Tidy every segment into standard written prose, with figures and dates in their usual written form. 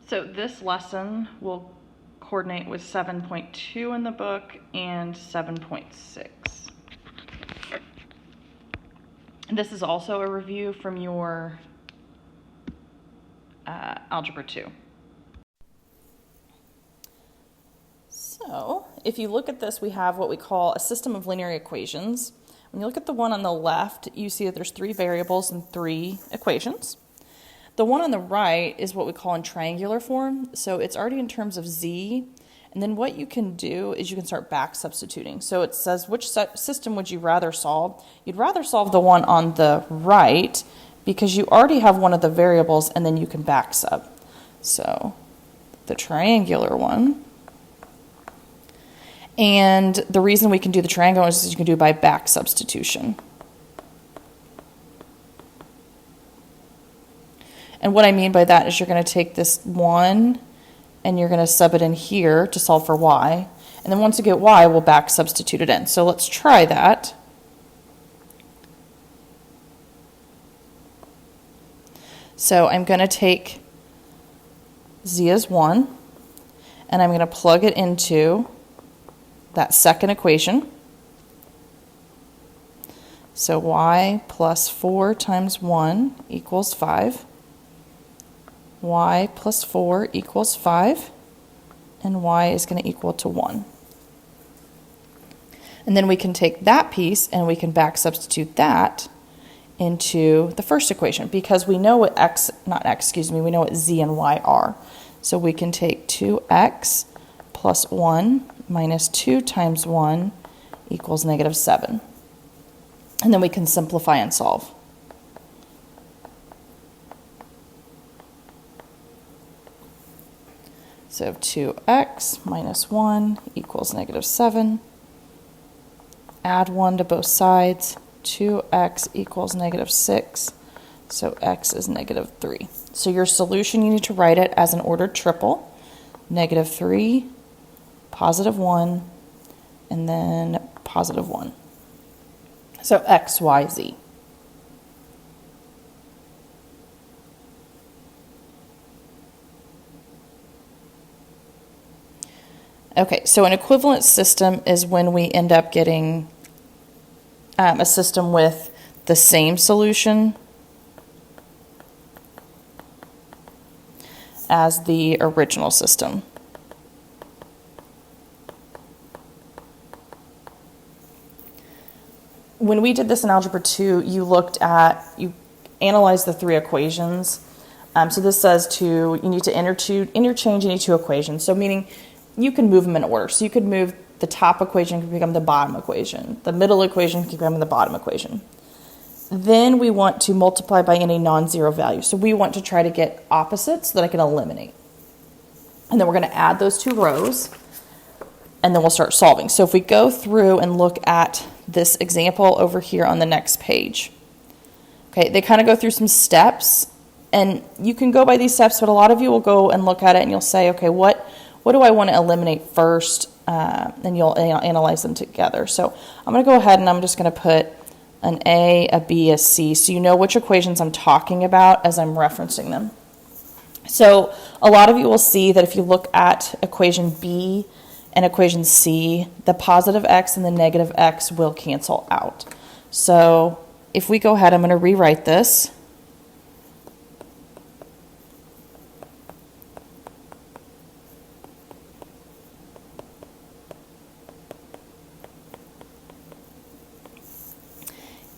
So this lesson will coordinate with 7.2 in the book and 7.6. This is also a review from your Algebra 2. So if you look at this, we have what we call a system of linear equations. When you look at the one on the left, you see that there's 3 variables and 3 equations. The one on the right is what we call in triangular form, so it's already in terms of z, and then what you can do is you can start back substituting. So it says, which system would you rather solve? You'd rather solve the one on the right because you already have one of the variables and then you can back sub. So the triangular one. And the reason we can do the triangle is you can do it by back substitution. And what I mean by that is you're going to take this 1 and you're going to sub it in here to solve for y. And then once you get y, we'll back substitute it in. So let's try that. So I'm going to take z as 1 and I'm going to plug it into that second equation. So y plus 4 times 1 equals 5. Y plus 4 equals 5. And y is going to equal to 1. And then we can take that piece and we can back substitute that into the first equation because we know what we know what z and y are. So we can take 2x plus 1 minus 2 times 1 equals negative 7. And then we can simplify and solve. So 2x minus 1 equals negative 7. Add 1 to both sides. 2x equals negative 6. So x is negative 3. So your solution, you need to write it as an ordered triple. Negative 3, positive 1, and then positive 1. So x, y, z. Okay, so an equivalent system is when we end up getting a system with the same solution as the original system. When we did this in Algebra 2, you analyzed the 3 equations. So this says you need to interchange any 2 equations. So meaning you can move them in order. So you could move the top equation can become the bottom equation. The middle equation can become the bottom equation. Then we want to multiply by any non-zero value. So we want to try to get opposites that I can eliminate. And then we're going to add those 2 rows, and then we'll start solving. So if we go through and look at this example over here on the next page, okay, they kind of go through some steps, and you can go by these steps, but a lot of you will go and look at it and you'll say, okay, what do I want to eliminate first? And you'll analyze them together. So I'm going to go ahead and I'm just going to put an A, a B, a C, so you know which equations I'm talking about as I'm referencing them. So a lot of you will see that if you look at equation B and equation C, the positive x and the negative x will cancel out. So if we go ahead, I'm going to rewrite this.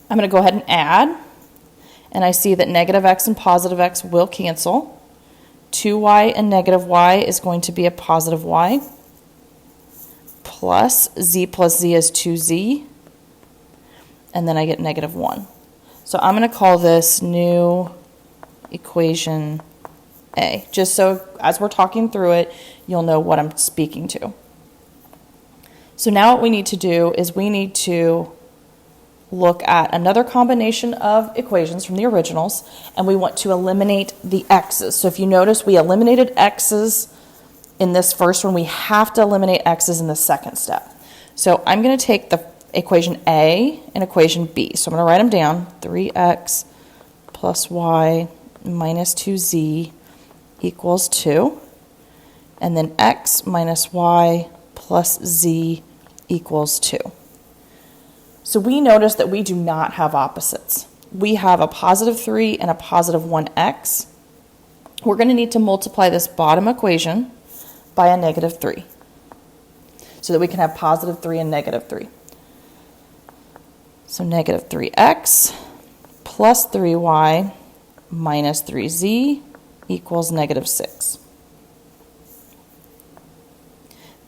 I'm going to go ahead and add, and I see that negative x and positive x will cancel. 2y and negative y is going to be a positive y, plus z is 2z, and then I get negative 1. So I'm going to call this new equation A, just so as we're talking through it, you'll know what I'm speaking to. So now what we need to do is we need to look at another combination of equations from the originals, and we want to eliminate the x's. So if you notice, we eliminated x's in this first one. We have to eliminate x's in the second step. So I'm going to take the equation A and equation B. So I'm going to write them down. 3x plus y minus 2z equals 2. And then x minus y plus z equals 2. So we notice that we do not have opposites. We have a positive 3 and a positive 1x. We're going to need to multiply this bottom equation by a negative 3 so that we can have positive 3 and negative 3. So negative 3x plus 3y minus 3z equals negative 6.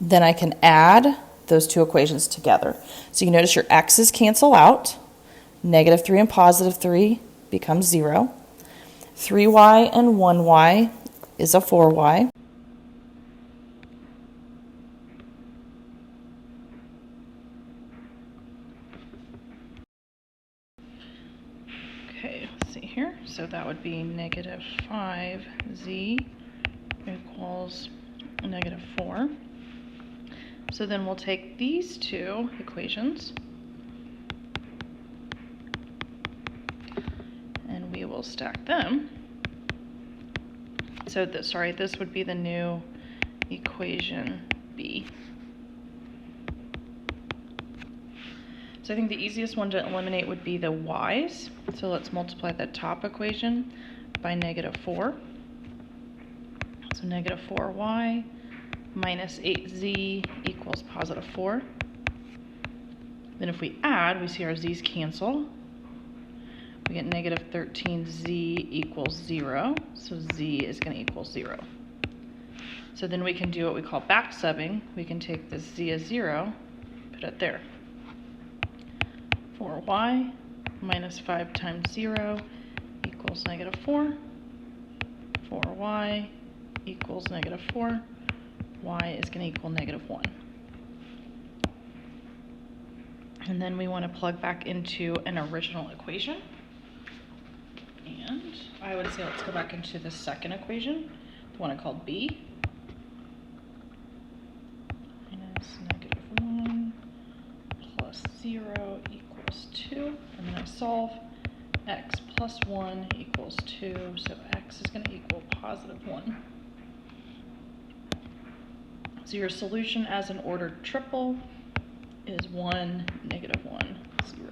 Then I can add those two equations together. So you notice your x's cancel out. Negative 3 and positive 3 becomes 0. 3y and 1y is a 4y. Okay, let's see here. So that would be negative 5z equals negative 4. So then we'll take these two equations and we will stack them. So this would be the new equation B. So I think the easiest one to eliminate would be the y's. So let's multiply the top equation by negative 4. So negative 4y minus 8z equals positive 4. Then if we add, we see our z's cancel. We get negative 13z equals 0. So z is going to equal 0. So then we can do what we call back subbing. We can take this z as 0, put it there. 4y minus 5 times 0 equals negative 4. 4y equals negative 4. Y is going to equal negative 1. And then we want to plug back into an original equation. And I would say let's go back into the second equation, the one I called B. Minus negative 1 plus 0 equals 2. And then I solve. X plus 1 equals 2. So x is going to equal positive 1. So your solution as an ordered triple is 1, negative 1, 0.